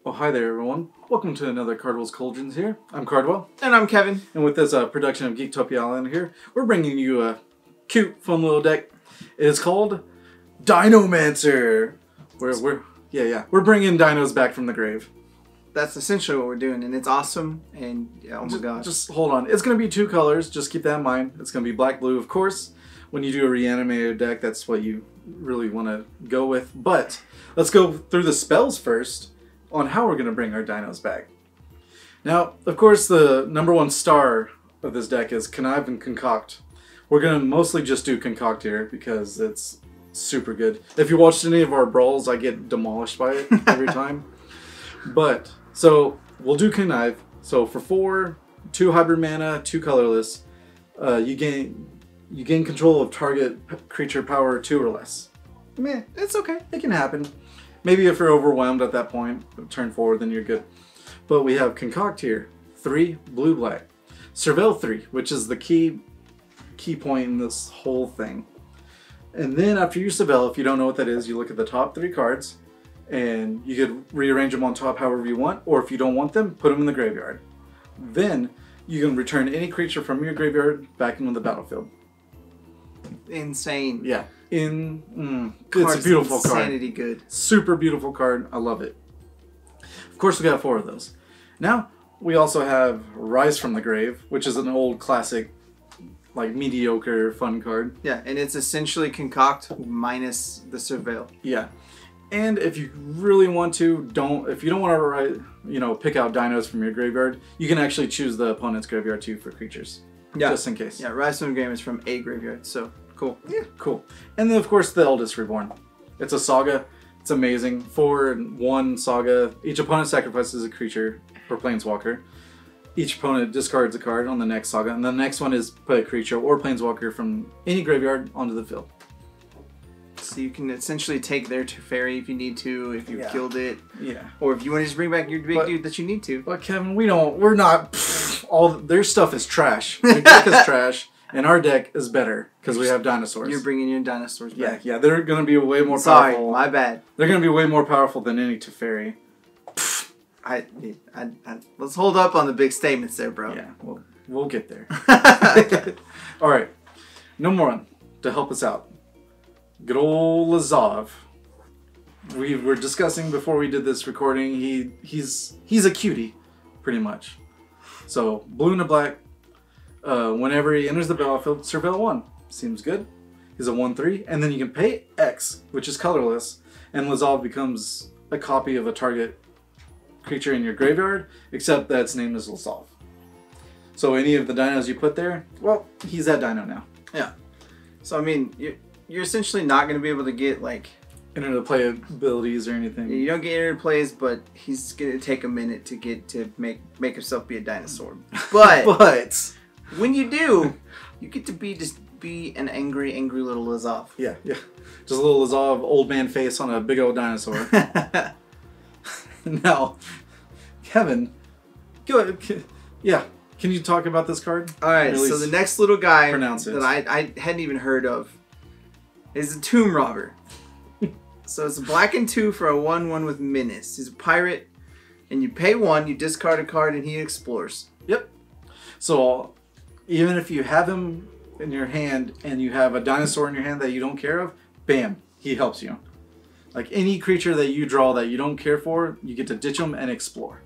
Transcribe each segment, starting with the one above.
Oh, hi there, everyone. Welcome to another Cardwell's Cauldrons here. I'm Cardwell. And I'm Kevin. And with this production of Geektopia Island here, we're bringing you a cute, fun little deck. It is called Dinomancer. We're bringing dinos back from the grave. That's essentially what we're doing, and it's awesome. And oh my god, just hold on. It's going to be two colors. Just keep that in mind. It's going to be black, blue, of course. When you do a reanimated deck, that's what you really want to go with. But let's go through the spells first on how we're going to bring our dinos back. Now, of course, the #1 star of this deck is Connive and Concoct. We're going to mostly just do Concoct here because it's super good. If you watched any of our brawls, I get demolished by it every time. But, so, we'll do Connive. So for 4, 2 hybrid mana, 2 colorless, you gain control of target creature power 2 or less. Meh, it's okay. It can happen. Maybe if you're overwhelmed at that point, turn forward, then you're good. But we have Concoct here. 3, blue, black. Surveil 3, which is the key point in this whole thing. And then after you surveil, if you don't know what that is, you look at the top 3 cards, and you could rearrange them on top however you want, or if you don't want them, put them in the graveyard. Then you can return any creature from your graveyard back into the battlefield. Insane. Yeah. It's a beautiful card. Insanity good. Super beautiful card. I love it. Of course, we got 4 of those. Now, we also have Rise from the Grave, which is an old classic, like mediocre fun card. Yeah, and it's essentially Concoct minus the Surveil. Yeah. And if you really want to, if you don't want to pick out dinos from your graveyard, you can actually choose the opponent's graveyard too for creatures. Yeah. Just in case. Yeah, Rise from the Grave is from a graveyard, so cool. Yeah, cool. And then, of course, the Eldest Reborn. It's a saga. It's amazing. 4/1 saga. Each opponent sacrifices a creature or planeswalker. Each opponent discards a card on the next saga. And the next one is put a creature or planeswalker from any graveyard onto the field. So you can essentially take their Teferi if you need to, if you've killed it. Yeah. Or if you want to just bring back your big dude that you need to. But Kevin, we're not, their stuff is trash. Their deck is trash. And our deck is better because we have dinosaurs. You're bringing your dinosaurs back. Yeah, they're going to be way more powerful. Sorry, my bad. They're going to be way more powerful than any Teferi. Let's hold up on the big statements there, bro. Yeah, we'll get there. All right, #1 to help us out. Good old Lazav. We were discussing before we did this recording. He's a cutie, pretty much. So blue and a black. Whenever he enters the battlefield, Surveil 1. Seems good. He's a 1/3, and then you can pay X, which is colorless, and Lazav becomes a copy of a target creature in your graveyard, except that its name is Lazav. So any of the dinos you put there, well, he's that dino now. Yeah. So I mean, you're essentially not going to be able to get like enter the play abilities or anything. You don't get enter plays, but he's going to take a minute to make himself be a dinosaur. But when you do, you get to be an angry little Lazav. Yeah. Just a little Lazav, old man face on a big old dinosaur. Now, Kevin, go ahead. Yeah, can you talk about this card? All right, so the next little guy that I hadn't even heard of is a Tomb Robber. So it's a black and 2 for a 1/1 with Menace. He's a pirate, and you pay 1, you discard a card, and he explores. Yep. So even if you have him in your hand and you have a dinosaur in your hand that you don't care of, bam, he helps you. Like any creature that you draw that you don't care for, you get to ditch them and explore.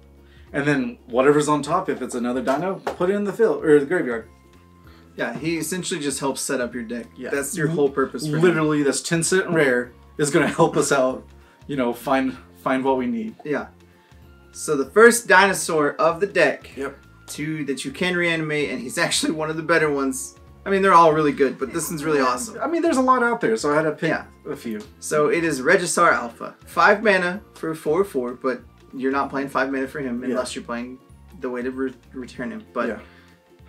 And then whatever's on top, if it's another dino, put it in the field or the graveyard. Yeah, he essentially just helps set up your deck. Yeah. That's your whole purpose for literally him. This 10-cent rare is going to help us out, find what we need. Yeah. So the first dinosaur of the deck that you can reanimate, and he's actually one of the better ones. I mean, they're all really good, but this one's really awesome. I mean, there's a lot out there, so I had to pick a few. So it is Regisaur Alpha. 5 mana for a 4/4, but you're not playing 5 mana for him unless you're playing the way to return him. But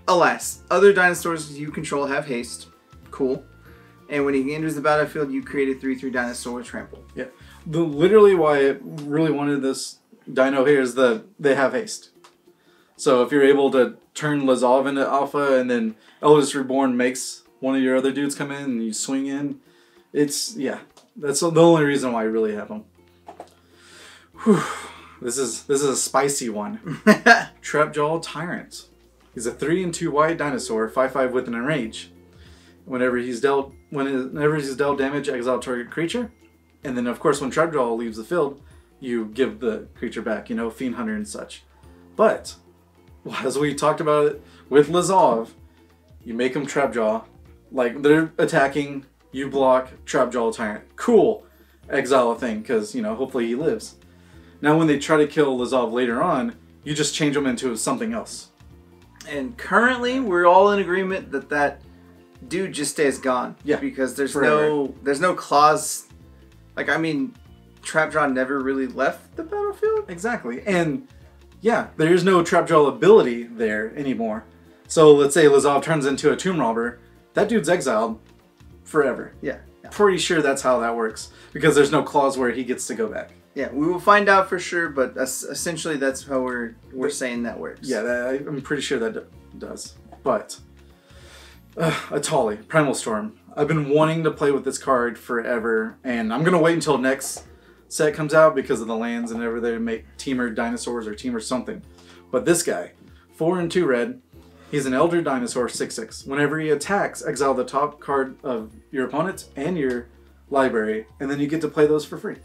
alas, other dinosaurs you control have haste. Cool. And when he enters the battlefield, you create a 3/3 dinosaur with trample. Yeah. Literally why I really wanted this dino here is that they have haste. So if you're able to turn Lazav into Alpha and then Eldest Reborn makes one of your other dudes come in and you swing in, that's the only reason why I really have them. Whew. This is a spicy one. Trapjaw Tyrant. He's a 3/2 white dinosaur, 5/5 with an enrage. Whenever he's dealt damage, exile target creature. And then of course when Trapjaw leaves the field, you give the creature back, you know, Fiend Hunter and such. But as we talked about it with Lazav, you make them Trapjaw. Like they're attacking, you block Trapjaw Tyrant. Cool. Exile a thing, because, you know, hopefully he lives. Now when they try to kill Lazav later on, you just change them into something else. And currently we're all in agreement that that dude just stays gone. Yeah. Because there's forever. no clause. Like, I mean, Trapjaw never really left the battlefield. Exactly. And yeah, there is no Trapjaw ability there anymore. So let's say Lazav turns into a Tomb Robber. That dude's exiled forever. Yeah. Pretty sure that's how that works. Because there's no clause where he gets to go back. Yeah, we will find out for sure, but essentially that's how we're saying that works. Yeah, I'm pretty sure that does. But Etali, Primal Storm. I've been wanting to play with this card forever, and I'm gonna wait until next set comes out because of the lands and whenever they make Teamer Dinosaurs or Teamer something. But this guy, 4/2 red, he's an Elder Dinosaur 6/6. Whenever he attacks, exile the top card of your opponent and your library, and then you get to play those for free.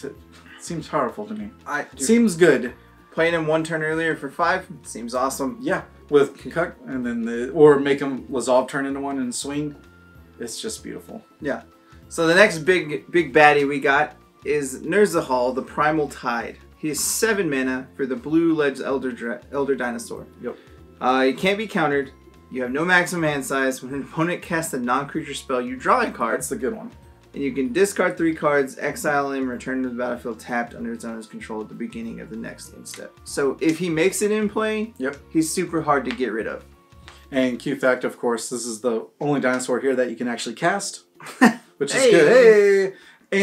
It seems powerful to me. Seems good. Playing him one turn earlier for 5 seems awesome. Yeah, with Concoct, and then or make him Lazav turn into one and swing. It's just beautiful. Yeah. So the next big baddie we got is Nezahal, the Primal Tide. He's 7 mana for the blue Ledge Elder Dinosaur. Yep. He can't be countered. You have no maximum hand size. When an opponent casts a non-creature spell, you draw a card. That's the good one. And you can discard 3 cards, exile him, return to the battlefield tapped under its owner's control at the beginning of the next end step. So if he makes it in play, yep, he's super hard to get rid of. And Q fact, of course, this is the only dinosaur here that you can actually cast, which is Hey! good. Hey!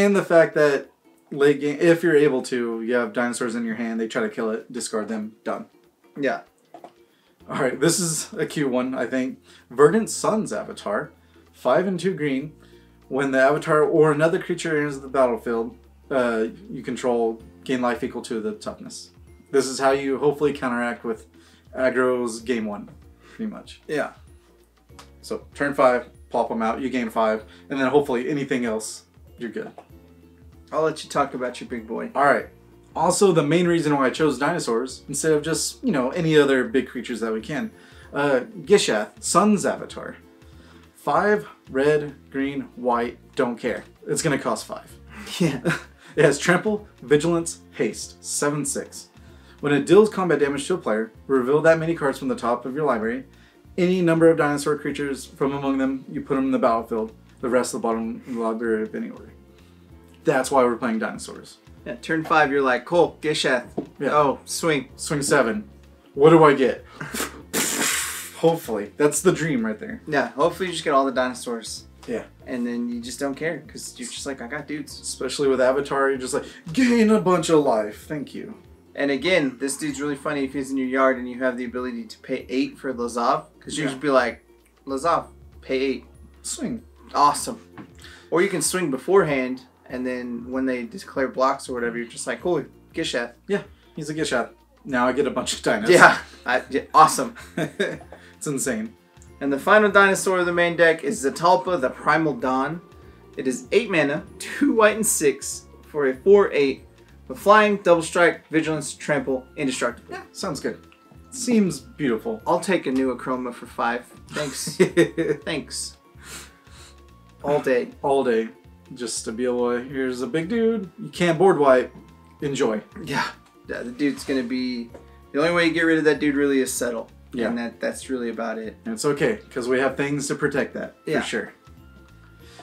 And the fact that late game, if you're able to, you have dinosaurs in your hand, they try to kill it, discard them, done. Yeah. All right, this is a cute one, I think. Verdant Sun's Avatar, 5/2 green. When the avatar or another creature enters the battlefield, you control, gain life equal to the toughness. This is how you hopefully counteract with aggro's game 1, pretty much. Yeah. So turn 5, pop them out, you gain 5, and then hopefully anything else, you're good. I'll let you talk about your big boy. All right. Also, the main reason why I chose dinosaurs instead of just, you know, any other big creatures that we can. Gishath, Sun's Avatar. 5, red, green, white, don't care. It's going to cost 5. Yeah. It has Trample, Vigilance, Haste, 7/6. When it deals combat damage to a player, reveal that many cards from the top of your library. Any number of dinosaur creatures from among them, you put them in the battlefield. The rest of the bottom of the library of any order. That's why we're playing dinosaurs. Yeah, turn 5, you're like, cool, Gishath. Yeah. Oh, swing. Swing 7. What do I get? Hopefully. That's the dream right there. Yeah, hopefully you just get all the dinosaurs. Yeah. And then you just don't care, because you're just like, I got dudes. Especially with Avatar, you're just like, gain a bunch of life. Thank you. And again, this dude's really funny if he's in your yard and you have the ability to pay 8 for Lazav. Because you just be like, Lazav, pay 8. Swing. Awesome. Or you can swing beforehand, and then when they declare blocks or whatever, you're just like, holy, Gishath. Yeah, he's a Gishath. Now I get a bunch of dinos. Yeah, awesome. It's insane. And the final dinosaur of the main deck is Zetalpa, the Primal Dawn. It is 8 mana, 2 white and 6 for a 4/8 with flying, double strike, vigilance, trample, indestructible. Yeah, sounds good. Seems beautiful. I'll take a new Acroma for 5. Thanks. Thanks. All day. All day. Just to be able to, here's a big dude. You can't board wipe. Enjoy. Yeah. The dude's going to be... The only way you get rid of that dude really is settle. Yeah. And that's really about it. And it's okay, because we have things to protect that, yeah, for sure.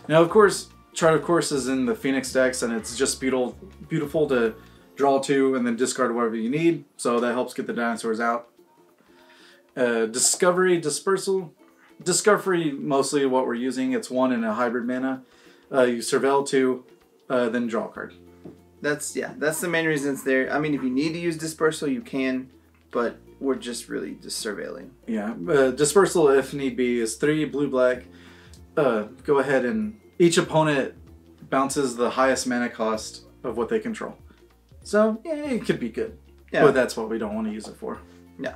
Now, of course, Chart of Course is in the Phoenix decks, and it's just beautiful to draw 2 and then discard whatever you need. So that helps get the dinosaurs out. Discovery, Dispersal. Discovery, mostly what we're using. It's 1 and a hybrid mana. You surveil 2, then draw a card. That's the main reason it's there. I mean, if you need to use Dispersal, you can, but we're just really just surveilling. Yeah, Dispersal, if need be, is 3 blue-black. Go ahead and each opponent bounces the highest mana cost of what they control. So, yeah, it could be good. Yeah. But that's what we don't want to use it for. Yeah.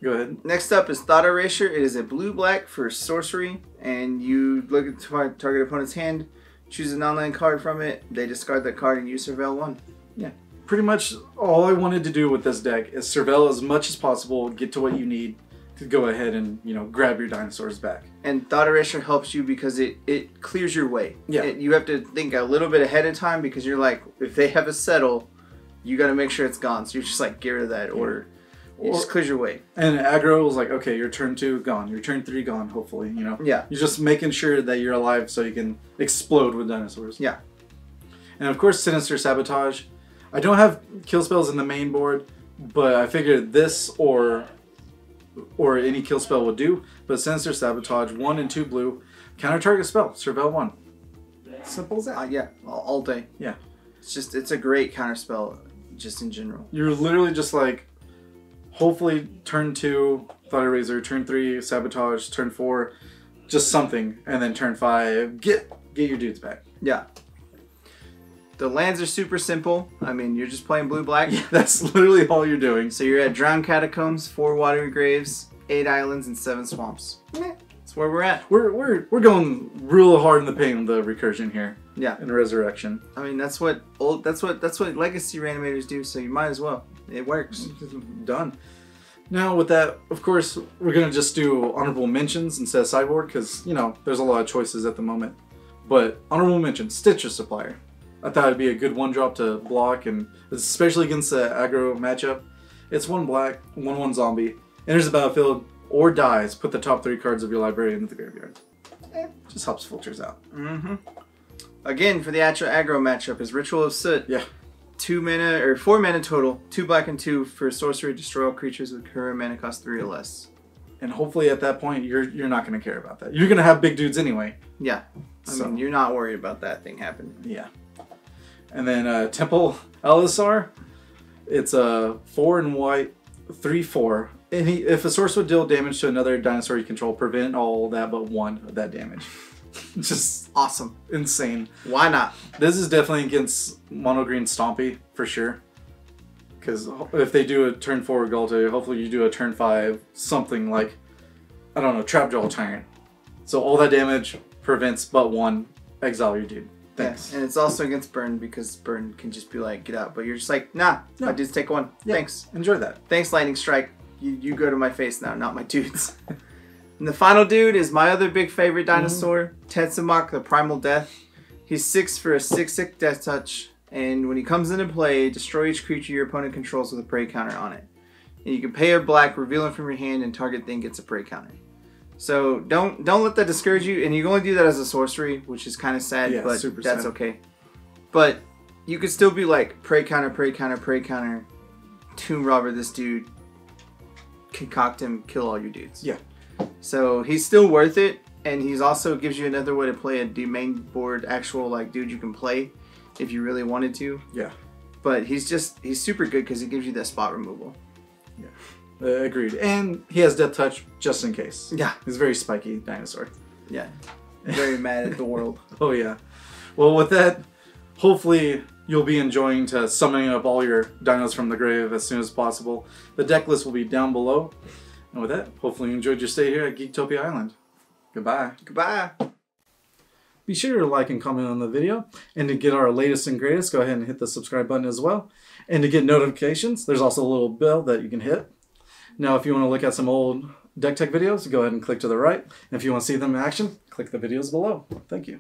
Go ahead. Next up is Thought Erasure. It is a blue-black for sorcery, and you look at the target opponent's hand, choose an online card from it, they discard that card, and you surveil one. Yeah. Pretty much all I wanted to do with this deck is surveil as much as possible, get to what you need to go ahead and, you know, grab your dinosaurs back. And Thought Erasure helps you because it clears your way. Yeah. You have to think a little bit ahead of time because you're like, if they have a settle, you got to make sure it's gone. So you're just like, get rid of that order. It just clears your way. And aggro was like, okay, your turn 2 gone, your turn 3 gone, hopefully, you know? Yeah. You're just making sure that you're alive so you can explode with dinosaurs. Yeah. And of course, Sinister Sabotage. I don't have kill spells in the main board, but I figured this or any kill spell would do. But Sinister Sabotage, 1 and 2 blue, counter target spell, surveil 1. Simple as that. Yeah, all day. Yeah. It's a great counter spell just in general. You're literally just like, hopefully turn 2, Thought Erasure, turn 3, Sabotage, turn 4, just something, and then turn 5, get your dudes back. Yeah. The lands are super simple. I mean, you're just playing blue-black. Yeah, that's literally all you're doing. So you're at Drowned Catacombs, 4 Watery Graves, 8 Islands, and 7 Swamps. That's where we're at. We're going real hard in the paint with the recursion here. Yeah. And resurrection. I mean, that's what legacy reanimators do, so you might as well. It works. Done. Now with that, of course, we're going to just do honorable mentions instead of sideboard because, you know, there's a lot of choices at the moment. But honorable mention, Stitcher Supplier. I thought it'd be a good 1-drop to block, and especially against the aggro matchup. It's 1 black, 1/1 zombie, enters the battlefield or dies, put the top 3 cards of your library into the graveyard. Just helps filters out. Mm-hmm. Again, for the aggro matchup is Ritual of Soot. Yeah. 2 mana, or 4 mana total, 2 black and 2 for sorcery, destroy all creatures with current mana cost 3 or less. And hopefully at that point, you're not going to care about that. You're going to have big dudes anyway. Yeah. I mean, you're not worried about that thing happening. Yeah. And then Temple Altisaur, it's a 4 and white, 3/4. And if a source would deal damage to another dinosaur you control, prevent all that but 1 of that damage. Just awesome. Insane. Why not? This is definitely against Mono Green Stompy for sure. Because if they do a turn 4 Galta, hopefully you do a turn 5 something like, I don't know, Trapjaw Tyrant. So all that damage prevents but 1, exile your dude. Thanks. Yeah, and it's also against Burn because Burn can just be like, get out. But you're just like, nah, no. My dudes take 1. Yeah. Thanks. Enjoy that. Thanks, Lightning Strike. You go to my face now, not my dudes. And the final dude is my other big favorite dinosaur, Tetzimoc, the Primal Death. He's 6 for a 6/6 Death Touch. And when he comes into play, destroy each creature your opponent controls with a prey counter on it. And you can pay a black, reveal him from your hand, and target thing gets a prey counter. So don't let that discourage you, and you can only do that as a sorcery, which is kind of sad, yeah, but that's sad. Okay. But you could still be like prey counter, prey counter, prey counter, tomb robber this dude, concoct him, kill all your dudes. Yeah. So he's still worth it, and he's also gives you another way to play a main board actual like dude you can play if you really wanted to. Yeah. But he's super good because he gives you that spot removal. Yeah. Agreed. And he has Death Touch just in case. Yeah. He's a very spiky dinosaur. Yeah. Very mad at the world. Oh, yeah. Well, with that, hopefully you'll be enjoying to summoning up all your dinos from the grave as soon as possible. The deck list will be down below. And with that, hopefully you enjoyed your stay here at Geektopia Island. Goodbye. Goodbye. Be sure to like and comment on the video. And to get our latest and greatest, go ahead and hit the subscribe button as well. And to get notifications, there's also a little bell that you can hit. Now, if you want to look at some old deck tech videos, go ahead and click to the right. And if you want to see them in action, click the videos below. Thank you.